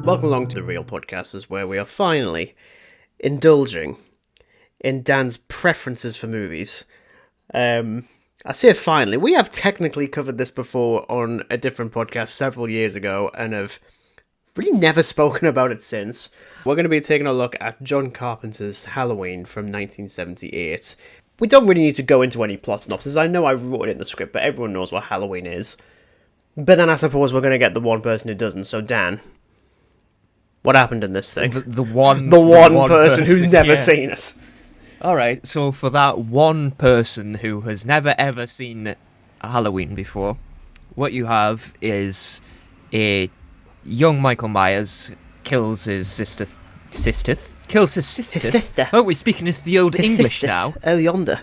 Welcome along to the Real Podcasters, where we are finally indulging in Dan's preferences for movies. I say finally. We have technically covered this before on a different podcast several years ago and have really never spoken about it since. We're going to be taking a look at John Carpenter's Halloween from 1978. We don't really need to go into any plot synopsis. I know I wrote it in the script, but everyone knows what Halloween is. But then I suppose we're going to get the one person who doesn't. So Dan, what happened in this thing? The one person who's never seen it. Alright, so for that one person who has never ever seen Halloween before, what you have is a young Michael Myers kills his sister. Kills his sister? Oh, we're speaking of the old English now. Oh, yonder.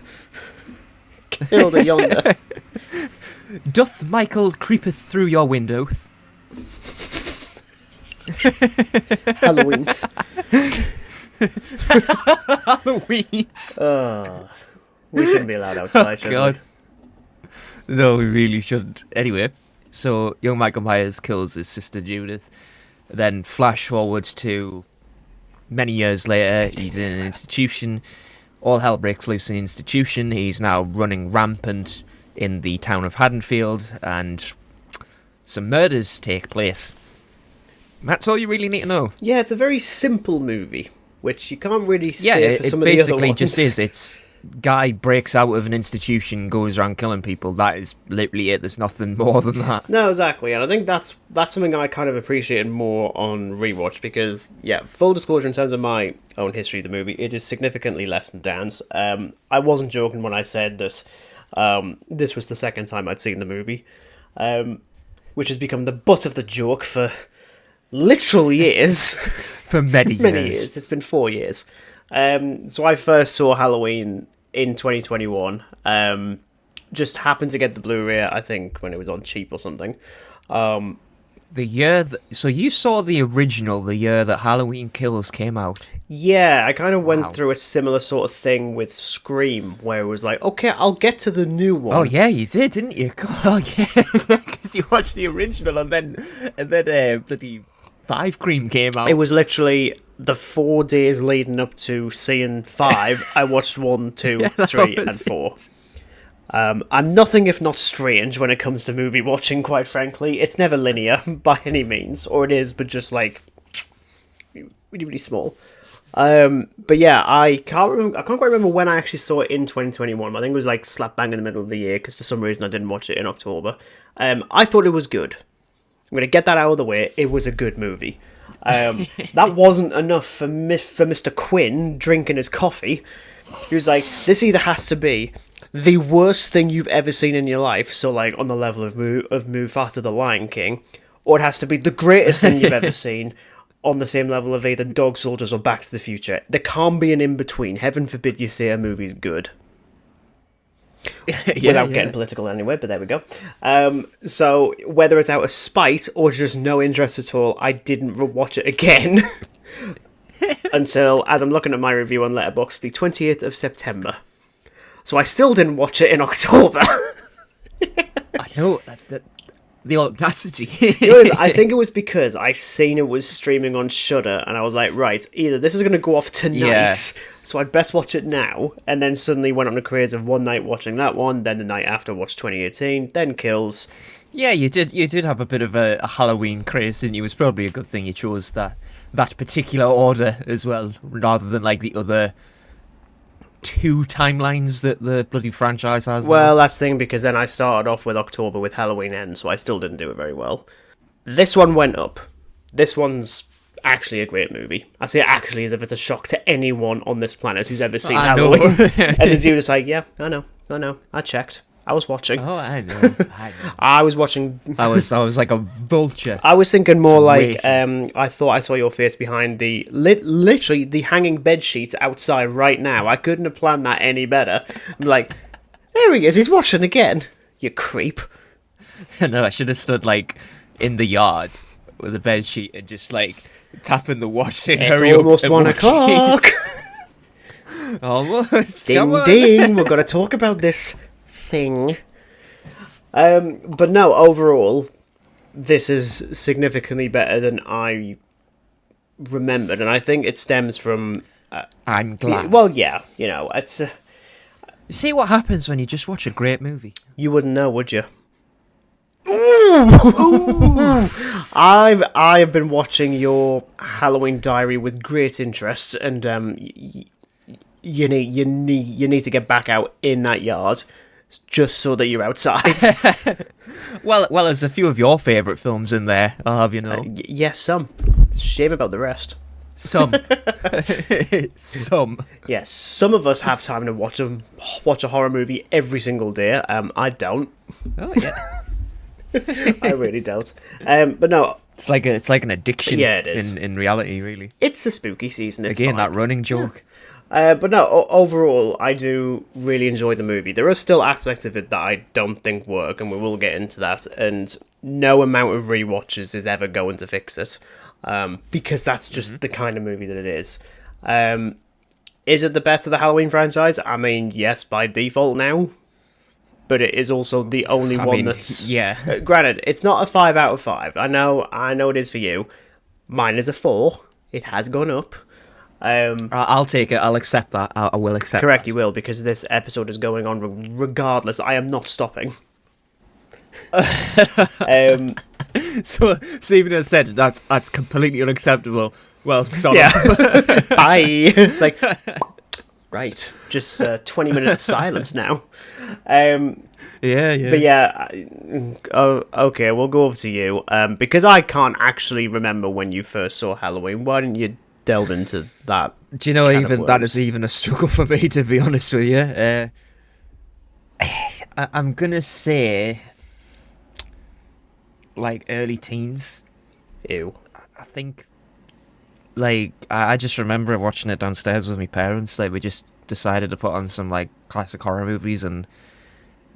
Killed a yonder. Doth Michael creepeth through your window? Halloween. Halloween. Oh, we shouldn't be allowed outside, should God. No, we really shouldn't. Anyway, so young Michael Myers kills his sister Judith. Then flash forwards to many years later, he's in an institution. All hell breaks loose in the institution. He's now running rampant in the town of Haddonfield, and some murders take place. That's all you really need to know. Yeah, it's a very simple movie, which you can't really say for some of the other ones. Yeah, it basically just is. It's guy breaks out of an institution, goes around killing people. That is literally it. There's nothing more than that. No, exactly, and I think that's something I kind of appreciated more on rewatch because, yeah, full disclosure in terms of my own history of the movie, it is significantly less than Dan's. I wasn't joking when I said this. This was the second time I'd seen the movie, which has become the butt of the joke for literal years. For many years. It's been 4 years. So I first saw Halloween in 2021. Just happened to get the Blu-ray, I think, when it was on cheap or something. The year so you saw the original the year that Halloween Kills came out? Yeah, I kind of went through a similar sort of thing with Scream, where it was like, okay, I'll get to the new one. Oh yeah, you did, didn't you? Oh yeah, because you watched the original and then bloody Five Cream came out. It was literally the 4 days leading up to seeing 5. I watched 1, 2, 3, and 4. I'm nothing if not strange when it comes to movie watching, quite frankly. It's never linear by any means, or it is, but just like really, really small. But yeah, I can't quite remember when I actually saw it in 2021. I think it was like slap bang in the middle of the year because for some reason I didn't watch it in October. I thought it was good. I'm going to get that out of the way. It was a good movie. That wasn't enough for Mr. Quinn drinking his coffee. He was like, this either has to be the worst thing you've ever seen in your life, so like on the level of Mufasa the Lion King, or it has to be the greatest thing you've ever seen on the same level of either Dog Soldiers or Back to the Future. There can't be an in-between. Heaven forbid you say a movie's good. Without getting political anyway, but there we go. So whether it's out of spite or just no interest at all, I didn't watch it again until, as I'm looking at my review on Letterboxd, the 28th of September. So I still didn't watch it in October. I know, the audacity. I think it was because I seen it was streaming on Shudder, and I was like, right, either this is going to go off tonight, so I'd best watch it now, and then suddenly went on a craze of one night watching that one, then the night after watched 2018, then Kills. Yeah, you did have a bit of a Halloween craze, didn't you? It was probably a good thing you chose that particular order as well, rather than like the other 2 timelines that the bloody franchise has. Well, that's the thing, because then I started off with October with Halloween Ends, so I still didn't do it very well. This one went up. This one's actually a great movie. I say actually as if it's a shock to anyone on this planet who's ever seen Halloween. And as you just like, yeah, I know, I checked. I was watching. Oh, I know. I was watching. I was like a vulture. I was thinking more like, I thought I saw your face behind the, literally the hanging bed sheets outside right now. I couldn't have planned that any better. I'm like, there he is, he's watching again. You creep. No, I should have stood like in the yard with a bed sheet and just like tapping the watch saying, it's hurry almost up. 1 o'clock. Almost. Ding, ding. We're going to talk about this thing. But no, overall, this is significantly better than I remembered, and I think it stems from. I'm glad. Well, yeah, it's. You see what happens when you just watch a great movie? You wouldn't know, would you? Ooh. I've been watching your Halloween diary with great interest, and you need to get back out in that yard, just so that you're outside. Well, there's a few of your favourite films in there. I'll have you know. Yes, some. Shame about the rest. Some. Some. Yes, some of us have time to watch a horror movie every single day. I don't. Oh yeah. I really don't. But no, it's like an addiction. Yeah, it is. In reality, really. It's the spooky season. It's Again, fine. that running joke. But no, overall, I do really enjoy the movie. There are still aspects of it that I don't think work, and we will get into that. And no amount of rewatches is ever going to fix it, because that's just the kind of movie that it is. Is it the best of the Halloween franchise? I mean, yes, by default now. But it is also the only one that's... Yeah. Granted, it's not a 5 out of 5. I know it is for you. Mine is a 4. It has gone up. I'll take it. I'll accept that. I will accept Correct, that. you will, because this episode is going on regardless. I am not stopping. So Stephen has said that's completely unacceptable. Well, sorry. Yeah. Bye. It's like... Right. Just 20 minutes of silence now. Yeah. But yeah, okay, we'll go over to you. Because I can't actually remember when you first saw Halloween. Why didn't you delve into that? Do you know, even that is even a struggle for me, to be honest with you. I'm gonna say, like, early teens. Ew. I think, like, I just remember watching it downstairs with my parents. Like, we just decided to put on some, like, classic horror movies, and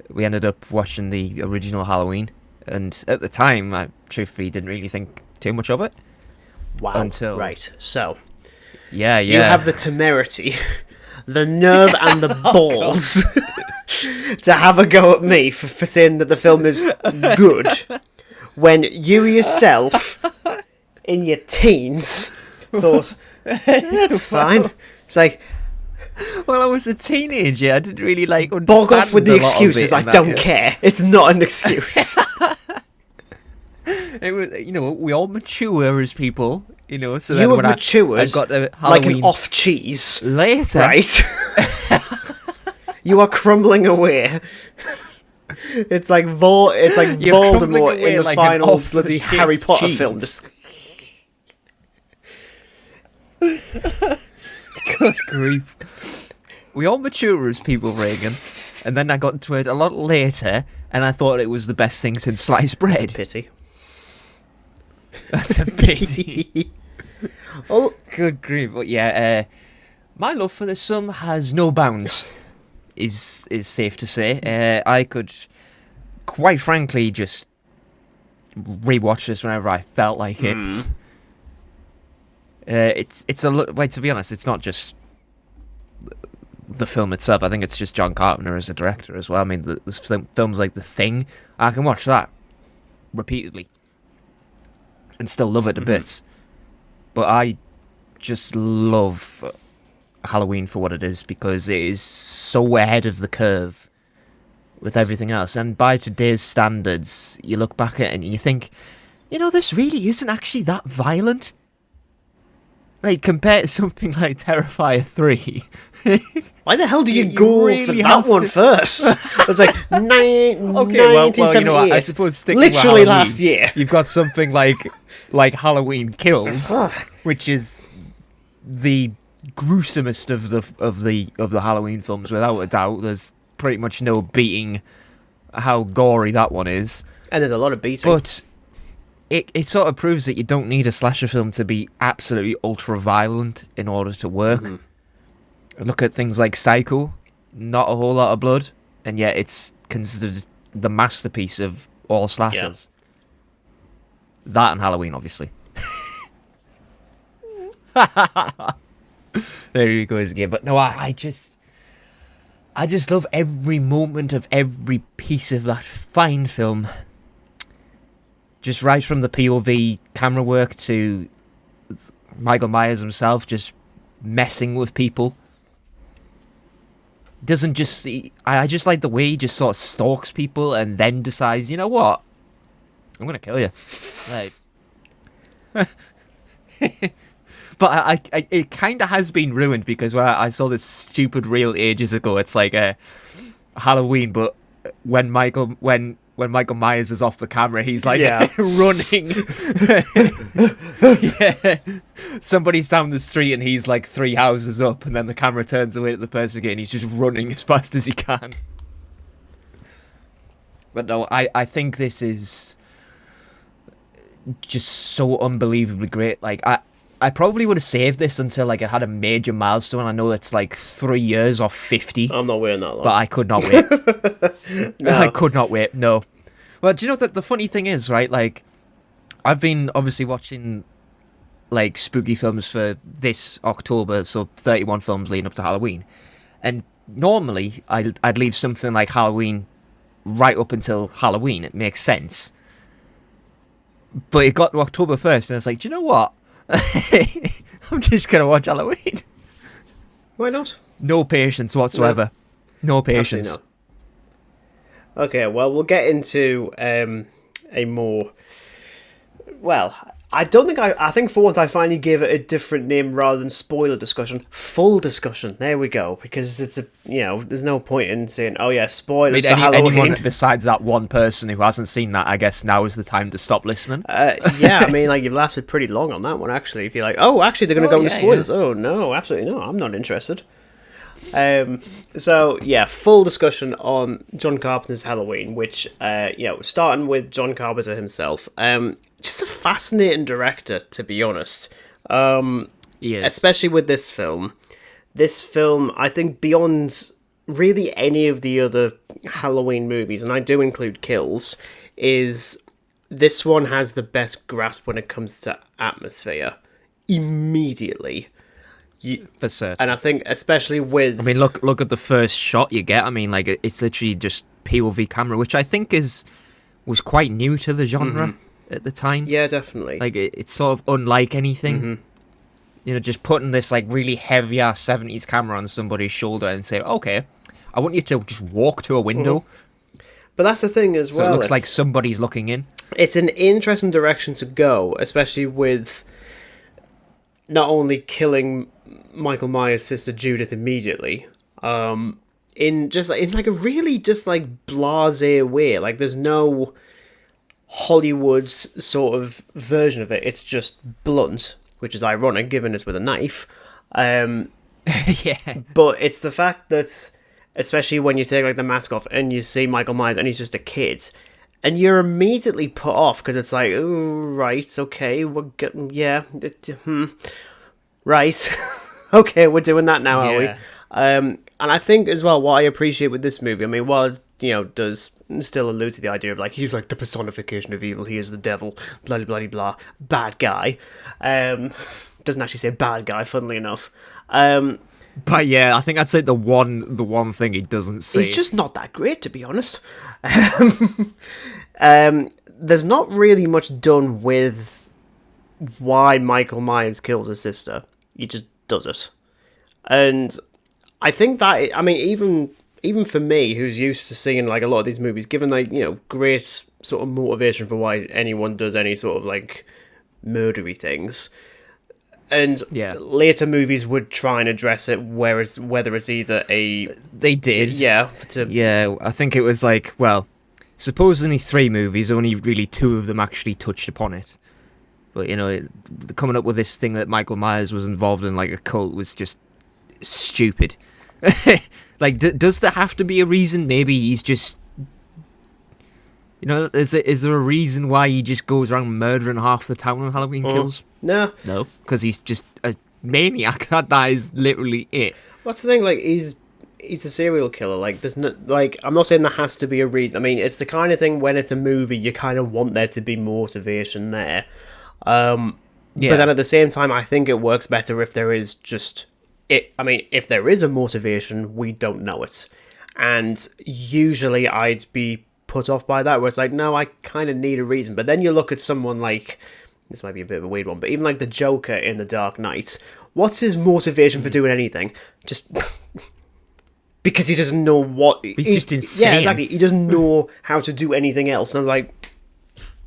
we ended up watching the original Halloween. And at the time, I truthfully didn't really think too much of it. Wow. Right. So. Yeah. You have the temerity, the nerve, and the balls to have a go at me for saying that the film is good, when you yourself, in your teens, thought, that's fine. It's like... Well, I was a teenager. I didn't really, like, understand bog off with the a lot of excuses. it I don't care. It's not an excuse. It was, we all mature as people, so you then have when matured I got to like Halloween an off cheese. later. Right? You are crumbling away. It's like Voldemort in the like final bloody Harry Potter cheese. film. Just... Good grief. We all mature as people, Regan. And then I got into it a lot later, and I thought it was the best thing since sliced bread. Pity. That's a pity. Oh, good grief. But yeah, my love for this film has no bounds, is safe to say. I could, quite frankly, just rewatch this whenever I felt like it. It's a wait, to be honest, it's not just the film itself. I think it's just John Carpenter as a director as well. I mean, the films like The Thing, I can watch that repeatedly and still love it to bits. But I just love Halloween for what it is, because it is so ahead of the curve with everything else. And by today's standards, you look back at it and you think, this really isn't actually that violent. Like, compared to something like Terrifier 3. Why the hell do you go really for that one first? It was like Okay, well, 1978. I suppose sticking literally with Halloween, last year. You've got something like Halloween Kills, which is the gruesomest of the Halloween films, without a doubt. There's pretty much no beating how gory that one is. And there's a lot of beating. But it sort of proves that you don't need a slasher film to be absolutely ultra-violent in order to work. Look at things like Psycho, not a whole lot of blood, and yet it's considered the masterpiece of all slashers. Yeah. That and Halloween, obviously. There you go again. But no, I just love every moment of every piece of that fine film. Just right from the POV camera work to Michael Myers himself just messing with people. Doesn't just see. I just like the way he just sort of stalks people and then decides, you know what? I'm gonna kill you. Like, but it kind of has been ruined because I saw this stupid reel ages ago. It's like a Halloween, but when Michael Myers is off the camera, he's like running. Yeah, somebody's down the street and he's like 3 houses up, and then the camera turns away at the person again. He's just running as fast as he can. But no, I think this is just so unbelievably great. Like I probably would have saved this until like it had a major milestone. I know it's like 3 years or 50. I'm not waiting that long. But I could not wait. No. I could not wait. No. Well, do you know that the funny thing is, right? Like, I've been obviously watching like spooky films for this October, so 31 films leading up to Halloween. And normally I'd leave something like Halloween right up until Halloween. It makes sense. But it got to October 1st, and I was like, do you know what? I'm just going to watch Halloween. Why not? No patience whatsoever. No patience. Absolutely not. Okay, well, we'll get into a more... Well, I don't think I think for once I finally gave it a different name rather than spoiler discussion. Full discussion. There we go. Because it's there's no point in saying, oh yeah, spoilers for Halloween. Anyone besides that one person who hasn't seen that, I guess now is the time to stop listening. Yeah, I mean, like, you've lasted pretty long on that one, actually. If you're like, oh, actually, they're going to go into spoilers. Yeah. Oh, no, absolutely no. I'm not interested. So yeah, full discussion on John Carpenter's Halloween, which starting with John Carpenter himself. Just a fascinating director, to be honest. Yes. Especially with this film. This film, I think, beyond really any of the other Halloween movies, and I do include Kills, is this one has the best grasp when it comes to atmosphere. Immediately. For certain. And I think especially with... I mean, look at the first shot you get. I mean, like, it's literally just POV camera, which I think was quite new to the genre at the time. Yeah, definitely. Like, it's sort of unlike anything. You know, just putting this, like, really heavy-ass 70s camera on somebody's shoulder and say, okay, I want you to just walk to a window. But that's the thing as well. So it looks like somebody's looking in. It's an interesting direction to go, especially with not only killing Michael Myers' sister Judith immediately, in like a really just like blasé way. Like, there's no Hollywood's sort of version of it. It's just blunt, which is ironic given it's with a knife. Yeah. But it's the fact that, especially when you take like the mask off and you see Michael Myers and he's just a kid, and you're immediately put off because it's like, oh, right, okay, we're getting, right. Okay, we're doing that now, are we? And I think as well, what I appreciate with this movie, I mean, while it does still allude to the idea of like, he's like the personification of evil, he is the devil, blah, blah, blah, blah, bad guy. Doesn't actually say bad guy, funnily enough. But yeah, I think I'd say the one thing he doesn't say. He's just not that great, to be honest. There's not really much done with why Michael Myers kills his sister. He just does it. And I think that, I mean, even for me, who's used to seeing like a lot of these movies, given like, great sort of motivation for why anyone does any sort of like murdery things, and later movies would try and address it, whether it's either they did, I think it was like, well, supposedly 3 movies, only really 2 of them actually touched upon it. But coming up with this thing that Michael Myers was involved in like a cult was just stupid. Like, does there have to be a reason? Maybe he's just, is there a reason why he just goes around murdering half the town on Halloween Kills? No, because he's just a maniac. That is literally it. What's the thing? Like, he's a serial killer. Like, there's no, like, I'm not saying there has to be a reason. I mean, it's the kind of thing when it's a movie, you kind of want there to be motivation there. But then at the same time, I think it works better if there is just it. I mean, if there is a motivation, we don't know it, and usually I'd be put off by that. Where it's like, no, I kind of need a reason. But then you look at someone like this might be a bit of a weird one, but even like the Joker in The Dark Knight, what's his motivation for doing anything? Just because he doesn't know what... He's just insane. Yeah, exactly. He doesn't know how to do anything else. And I'm like,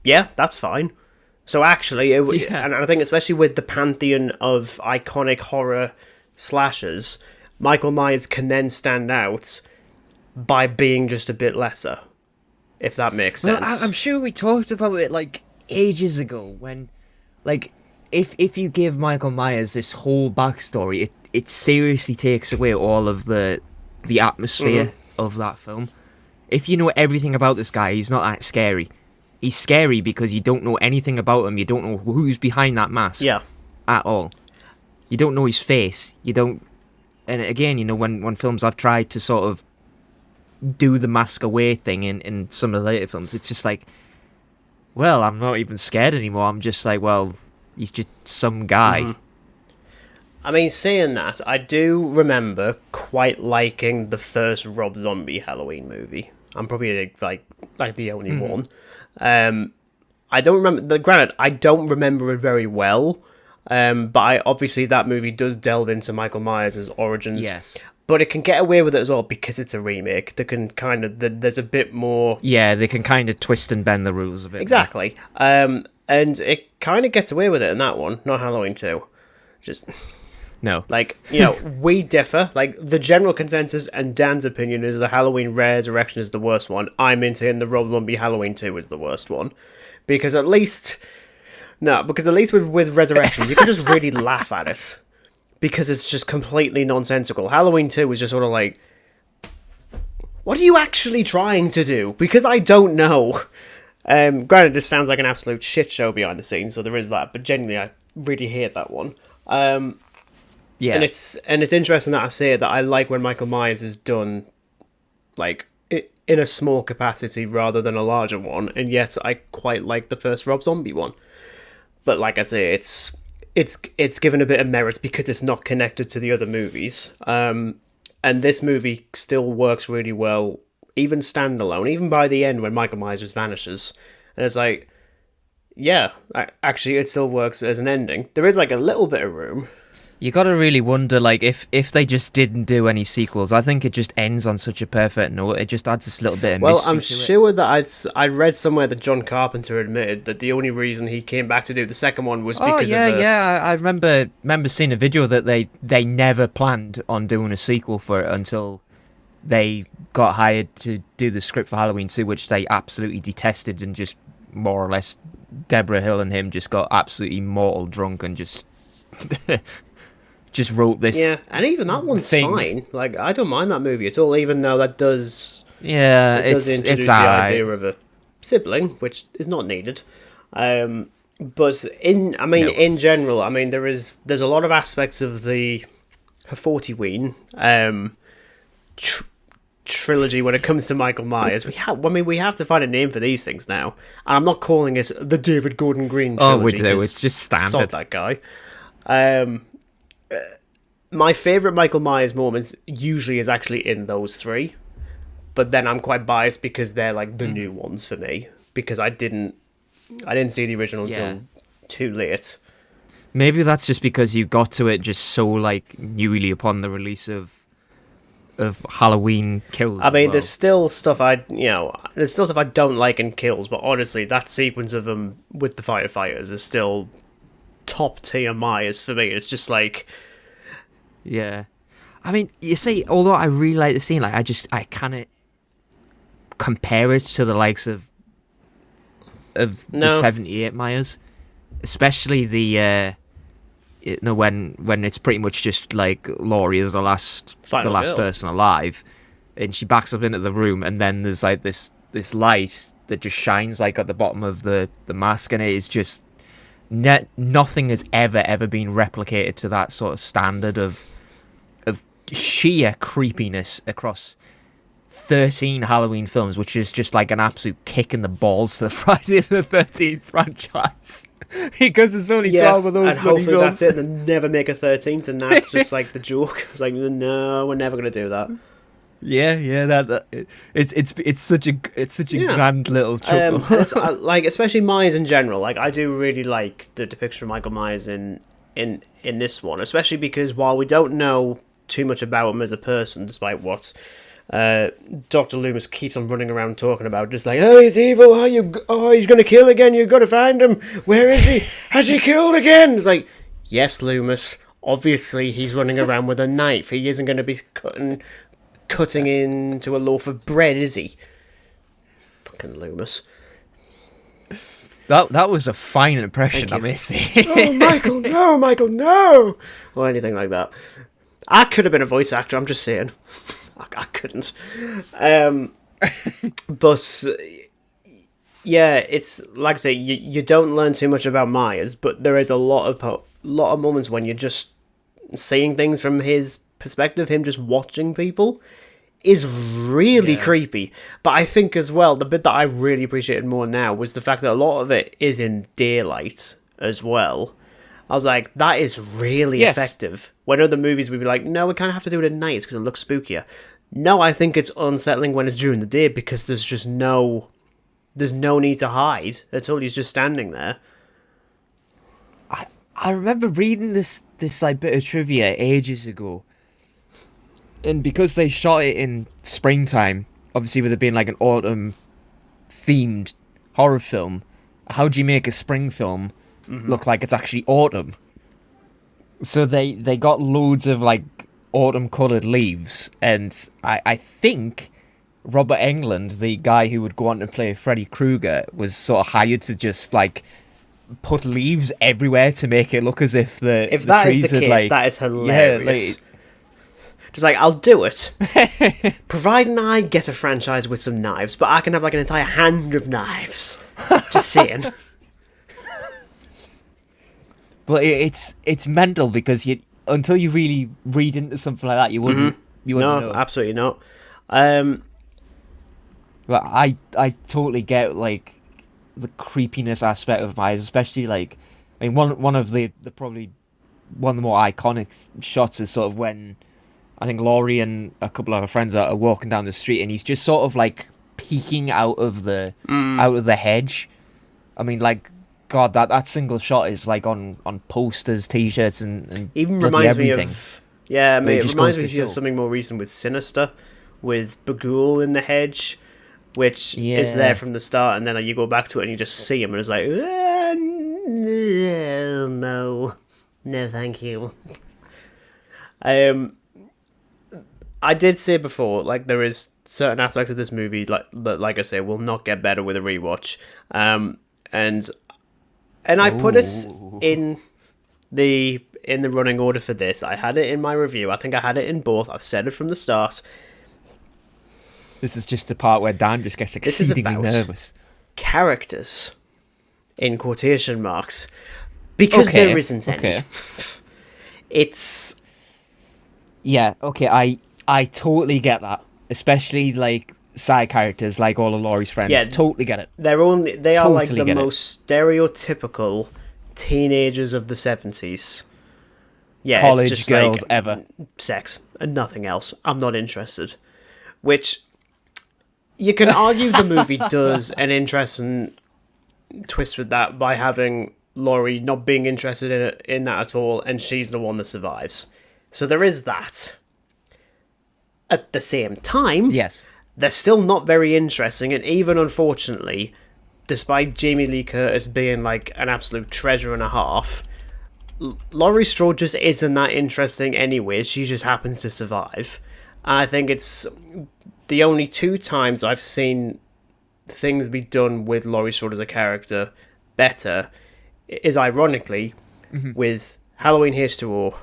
yeah, that's fine. So actually, and I think especially with the pantheon of iconic horror slashers, Michael Myers can then stand out by being just a bit lesser, if that makes sense. Well, I'm sure we talked about it like ages ago when, like, if you give Michael Myers this whole backstory, it seriously takes away all of the atmosphere of that film. If you know everything about this guy, he's not that scary. He's scary because you don't know anything about him. You don't know who's behind that mask at all. You don't know his face. You don't... And again, you know, when films have tried to sort of do the mask away thing in some of the later films, it's just like, well, I'm not even scared anymore. I'm just like, well, he's just some guy. I mean, saying that, I do remember quite liking the first Rob Zombie Halloween movie. I'm probably like the only one. I don't remember. Granted, I don't remember it very well. But obviously that movie does delve into Michael Myers' origins. Yes. But it can get away with it as well because it's a remake. They can kind of... There's a bit more... Yeah, they can kind of twist and bend the rules a bit. Exactly. And it kind of gets away with it in that one, not Halloween 2. Just... No. Like, you know, we differ. Like, the general consensus and Dan's opinion is the Halloween Resurrection is the worst one. I'm into the Rob Zombie Halloween 2 is the worst one. Because at least... No, because at least with Resurrection, you can just really laugh at it. Because it's just completely nonsensical. Halloween 2 was just sort of like, what are you actually trying to do? Because I don't know. Granted, this sounds like an absolute shit show behind the scenes, so there is that. But genuinely, I really hate that one. Yeah. And it's interesting that I say that I like when Michael Myers is done, like, in a small capacity rather than a larger one. And yet, I quite like the first Rob Zombie one. But like I say, it's given a bit of merit because it's not connected to the other movies. And this movie still works really well, even standalone, even by the end when Michael Myers just vanishes. And it's like, yeah, actually it still works as an ending. There is like a little bit of room. You gotta really wonder, like, if they just didn't do any sequels, I think it just ends on such a perfect note. It just adds this little bit of mystery to it. Well, I'm sure that I read somewhere that John Carpenter admitted that the only reason he came back to do the second one was because of the... I remember seeing a video that they never planned on doing a sequel for it until they got hired to do the script for Halloween 2, which they absolutely detested, and just more or less Deborah Hill and him just got absolutely mortal drunk and just... just wrote this. Yeah, and even that one's fine. Like, I don't mind that movie at all, even though that does... Yeah, it does introduce the idea of a sibling, which is not needed. But in general, I mean, there's a lot of aspects of the 40-ween trilogy when it comes to Michael Myers. We have to find a name for these things now. And I'm not calling it the David Gordon Green trilogy. Oh, we do. It's just standard. Sod that guy. My favourite Michael Myers moments usually is actually in those three, but then I'm quite biased because they're like the new ones for me, because I didn't see the original until too late. Maybe that's just because you got to it just so like newly upon the release of Halloween Kills. I mean, there's still stuff I don't like in Kills, but honestly, that sequence of them with the firefighters is still top tier Myers for me. It's just like, yeah. I mean, you see, although I really like the scene, like I cannot compare it to the likes of the 78 Myers, especially the when it's pretty much just like Laurie is the last person alive, and she backs up into the room, and then there's like this light that just shines like at the bottom of the mask, and it is just nothing has ever been replicated to that sort of standard of sheer creepiness across 13 Halloween films, which is just like an absolute kick in the balls to the Friday the 13th franchise. Because there's only 12 of those and hopefully films. That's it, and never make a 13th, and that's just like the joke. It's like, no, we're never going to do that. Yeah. It's such a Yeah. grand little chuckle. Like, especially Myers in general. Like, I do really like the depiction of Michael Myers in this one, especially because while we don't know too much about him as a person, despite what Dr. Loomis keeps on running around talking about, just like, oh, he's evil, he's gonna kill again, you've got to find him, where is he, has he killed again? It's like, yes, Loomis, obviously he's running around with a knife, he isn't going to be cutting into a loaf of bread, is he? Fucking Loomis. That was a fine impression, I may say. Oh, Michael, no! Or anything like that. I could have been a voice actor, I'm just saying. I couldn't. But, yeah, it's, like I say, you don't learn too much about Myers, but there is a lot of moments when you're just seeing things from his perspective, him just watching people, is really creepy. But I think as well, the bit that I really appreciated more now was the fact that a lot of it is in daylight as well. I was like, that is really effective. When other movies we'd be like, no, we kind of have to do it at night because it looks spookier. No, I think it's unsettling when it's during the day because there's no need to hide at all. He's just standing there. I remember reading this like bit of trivia ages ago. And because they shot it in springtime, obviously with it being like an autumn-themed horror film, how do you make a spring film look like it's actually autumn? So they got loads of like autumn-coloured leaves, and I think Robert Englund, the guy who would go on to play Freddy Krueger, was sort of hired to just like put leaves everywhere to make it look as if the trees had like... that is hilarious. Yeah, just like, I'll do it, providing I get a franchise with some knives, but I can have like an entire hand of knives. Just saying. But it's mental because until you really read into something like that, you wouldn't know. No, absolutely not. But I totally get like the creepiness aspect of Myers, especially like, I mean, one of the probably one of the more iconic shots is sort of when I think Laurie and a couple of her friends are walking down the street, and he's just sort of like peeking out of the hedge. I mean, like, God, that single shot is like on posters, T-shirts, and even reminds everything. Me of it reminds me of something more recent with Sinister, with Bagul in the hedge, which is there from the start, and then you go back to it and you just see him, and it's like, no, thank you. I did say before, like, there is certain aspects of this movie, like I say, will not get better with a rewatch. And I put it in the running order for this. I had it in my review. I think I had it in both. I've said it from the start. This is just the part where Dan just gets exceedingly nervous. Characters, in quotation marks, because there isn't any. It's... Yeah, okay, I totally get that. Especially, like, side characters, like all of Laurie's friends. Yeah, totally get it. They are like the most stereotypical teenagers of the 70s. Yeah, college it's just girls like ever. Sex and nothing else. I'm not interested. Which, you can argue the movie does an interesting twist with that by having Laurie not being interested in that at all, and she's the one that survives. So there is that. At the same time, yes, they're still not very interesting, and even unfortunately, despite Jamie Lee Curtis being like an absolute treasure and a half, Laurie Strode just isn't that interesting anyway. She just happens to survive. And I think it's the only two times I've seen things be done with Laurie Strode as a character better is ironically with Halloween H2O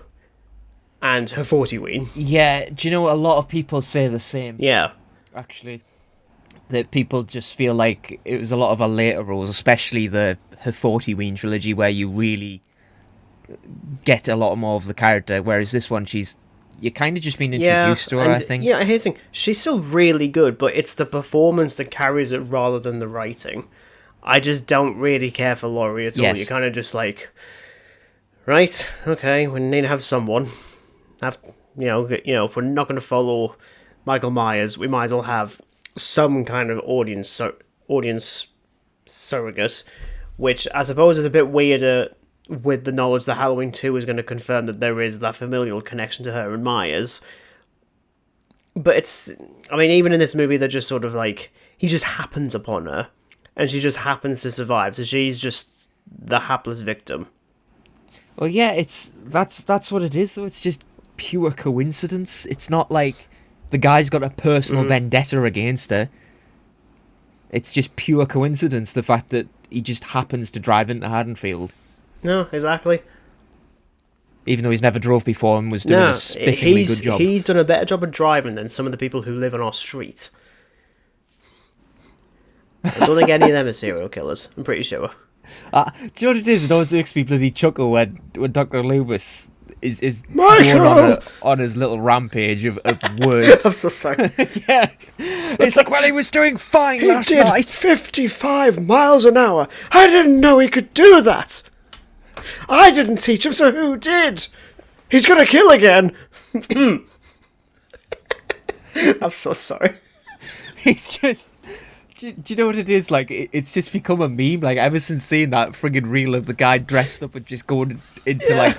and her 40-ween. Yeah, do you know a lot of people say the same? Yeah. Actually. That people just feel like it was a lot of her later roles, especially her 40-ween trilogy, where you really get a lot more of the character, whereas this one, you're kind of just being introduced to her, I think. Yeah, here's the thing. She's still really good, but it's the performance that carries it rather than the writing. I just don't really care for Laurie at all. You're kind of just like, right, okay, we need to have someone. If we're not going to follow Michael Myers, we might as well have some kind of audience surrogate, which I suppose is a bit weirder with the knowledge that Halloween 2 is going to confirm that there is that familial connection to her and Myers. But it's, I mean, even in this movie, they're just sort of like, he just happens upon her, and she just happens to survive, so she's just the hapless victim. Well, yeah, that's what it is, so it's just pure coincidence. It's not like the guy's got a personal vendetta against her. It's just pure coincidence, the fact that he just happens to drive into Haddonfield. No, exactly. Even though he's never drove before and was doing a spiffingly good job. He's done a better job of driving than some of the people who live on our street. I don't think any of them are serial killers, I'm pretty sure. Do you know what it is? It always makes me bloody chuckle when Dr. Loomis is Michael! going on his little rampage of words. I'm so sorry. Yeah. It's like, well, he was doing fine last did night. 55 miles an hour. I didn't know he could do that. I didn't teach him, so who did? He's gonna kill again. I'm so sorry. It's just... Do you know what it is? Like, it's just become a meme. Like, ever since seeing that friggin' reel of the guy dressed up and just going into, like,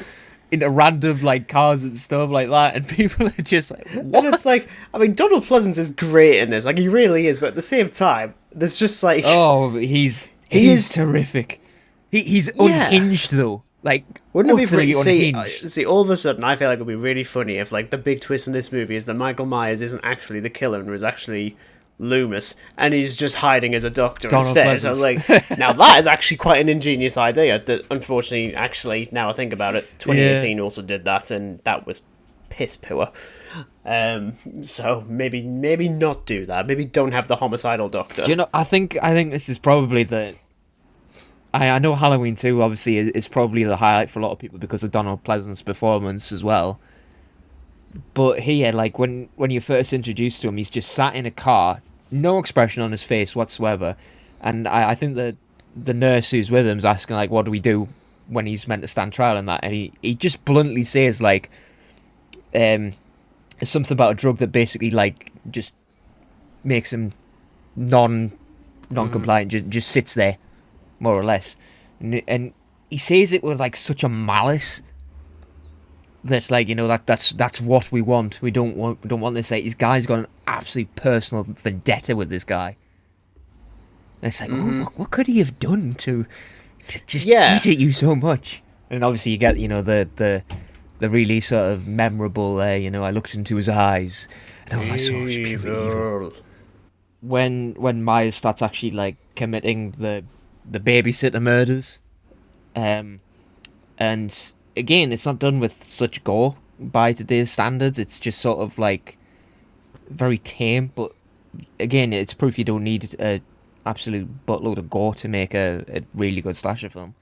into random, like, cars and stuff like that, and people are just like, what? And it's like, I mean, Donald Pleasence is great in this. Like, he really is, but at the same time, there's just, like... Oh, he's terrific. He's unhinged, though. Like, wouldn't it be utterly pretty... unhinged. See, all of a sudden, I feel like it would be really funny if, like, the big twist in this movie is that Michael Myers isn't actually the killer and was actually Loomis, and he's just hiding as a doctor Donald instead. So, Pleasence. like, now that is actually quite an ingenious idea that, unfortunately, actually, now I think about it, 2018 also did that, and that was piss poor. So maybe not do that. Maybe don't have the homicidal doctor. Do you know, I think this is probably the... I know Halloween 2 obviously is probably the highlight for a lot of people because of Donald Pleasence's performance as well. But here, like, when you're first introduced to him, he's just sat in a car, no expression on his face whatsoever. And I think that the nurse who's with him is asking, like, what do we do when he's meant to stand trial and that? And he just bluntly says, like, something about a drug that basically, like, just makes him non-compliant, just sits there, more or less. And he says it with, like, such a malice that's like, you know, that's what we want. We don't want this. Like, this guy's got an absolute personal vendetta with this guy. And it's like, what could he have done to just eat at you so much? And obviously you get, you know, the really sort of memorable, you know, I looked into his eyes and all I saw was pure evil. When Myers starts actually, like, committing the babysitter murders, and again, it's not done with such gore by today's standards. It's just sort of, like, very tame, but again, it's proof you don't need a absolute buttload of gore to make a really good slasher film.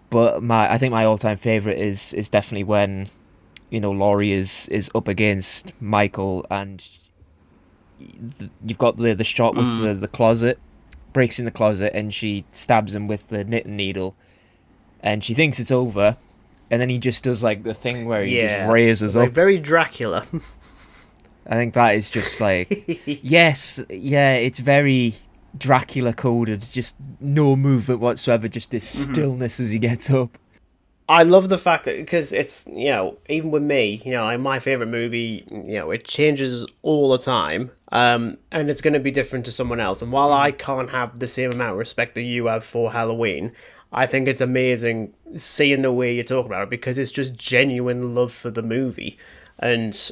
But I think my all-time favourite is definitely when, you know, Laurie is up against Michael, and you've got the shot with the closet, breaks in the closet, and she stabs him with the knitting needle, and she thinks it's over, and then he just does, like, the thing where he just raises like up. very Dracula. I think that is just like, yes, yeah, it's very Dracula coded, just no movement whatsoever, just this stillness as he gets up. I love the fact that, because it's, you know, even with me, you know, my favourite movie, you know, it changes all the time, and it's going to be different to someone else. And while I can't have the same amount of respect that you have for Halloween, I think it's amazing seeing the way you talk about it, because it's just genuine love for the movie, and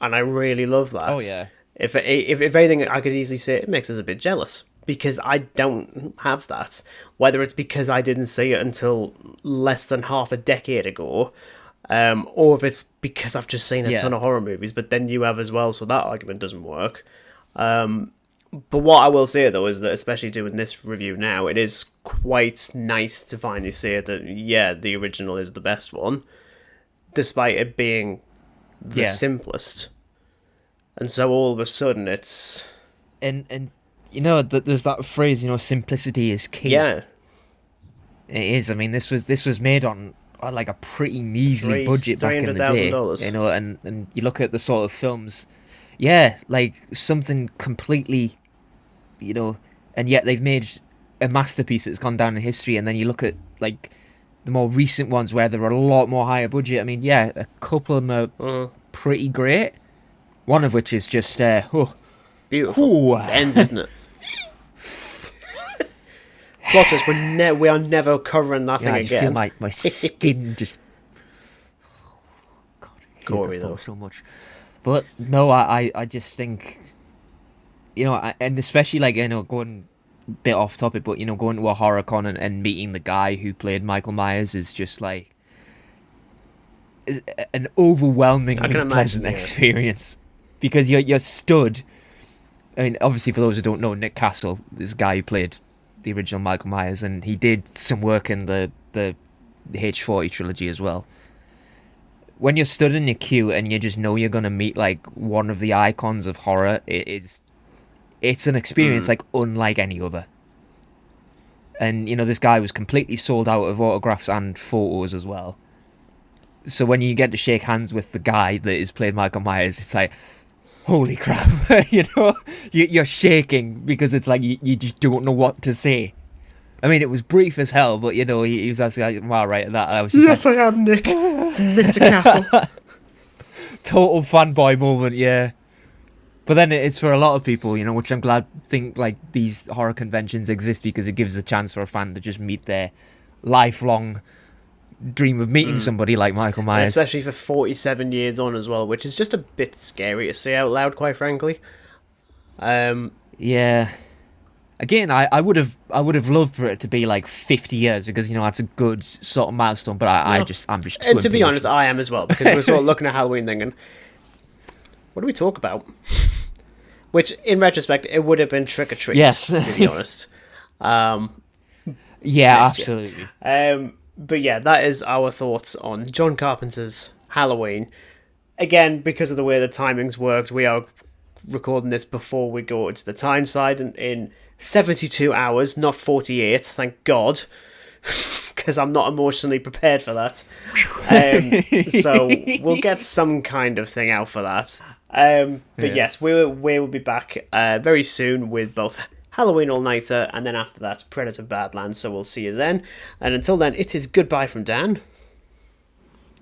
I really love that. Oh yeah. If anything, I could easily say it makes us a bit jealous, because I don't have that. Whether it's because I didn't see it until less than half a decade ago, or if it's because I've just seen a ton of horror movies, but then you have as well, so that argument doesn't work. But what I will say, though, is that especially doing this review now, it is quite nice to finally say that, yeah, the original is the best one, despite it being the simplest. And so all of a sudden it's... And you know, there's that phrase, you know, simplicity is key. Yeah. It is. I mean, this was made on like a pretty measly budget back in the day. $300,000. You know, and you look at the sort of films... yeah, like something completely, and yet they've made a masterpiece that's gone down in history. And then you look at like the more recent ones where they're a lot more higher budget. I mean, yeah, a couple of them are pretty great. One of which is just beautiful. It ends, isn't it? Plot twist, we are never covering that thing I again. just feel my skin just gory though so much. But no, I just think, and especially like, going a bit off topic, but going to a horror con and meeting the guy who played Michael Myers is just like an overwhelmingly pleasant experience, because you're stood. I mean, obviously, for those who don't know, Nick Castle, this guy who played the original Michael Myers, and he did some work in the H40 trilogy as well. When you're stood in your queue and you just know you're gonna meet like one of the icons of horror, it's an experience like unlike any other. And this guy was completely sold out of autographs and photos as well. So when you get to shake hands with the guy that is played Michael Myers, it's like, holy crap, you're shaking, because it's like you just don't know what to say. I mean, it was brief as hell, but he was actually like, wow, right, and that. And I was just yes, I am Nick, Mr. Castle. Total fanboy moment, yeah. But then it's for a lot of people, which I'm glad think like these horror conventions exist, because it gives a chance for a fan to just meet their lifelong dream of meeting somebody like Michael Myers. And especially for 47 years on as well, which is just a bit scary to say out loud, quite frankly. Yeah. Again, I would have loved for it to be like 50 years, because that's a good sort of milestone. But I'm just too and to be honest, I am as well, because we're sort of looking at Halloween thinking, what do we talk about? Which, in retrospect, it would have been Trick or Treat. Yes, to be honest. Yeah, absolutely. But yeah, that is our thoughts on John Carpenter's Halloween. Again, because of the way the timings worked, we are recording this before we go to the Tyneside in 72 hours, not 48, thank God, because I'm not emotionally prepared for that. So we'll get some kind of thing out for that. But yes, we will be back very soon with both Halloween All-Nighter, and then after that, Predator Badlands, so we'll see you then. And until then, it is goodbye from Dan.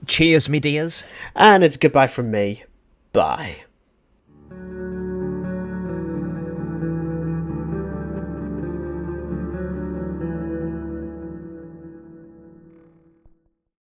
Cheers, me dears. And it's goodbye from me. Bye.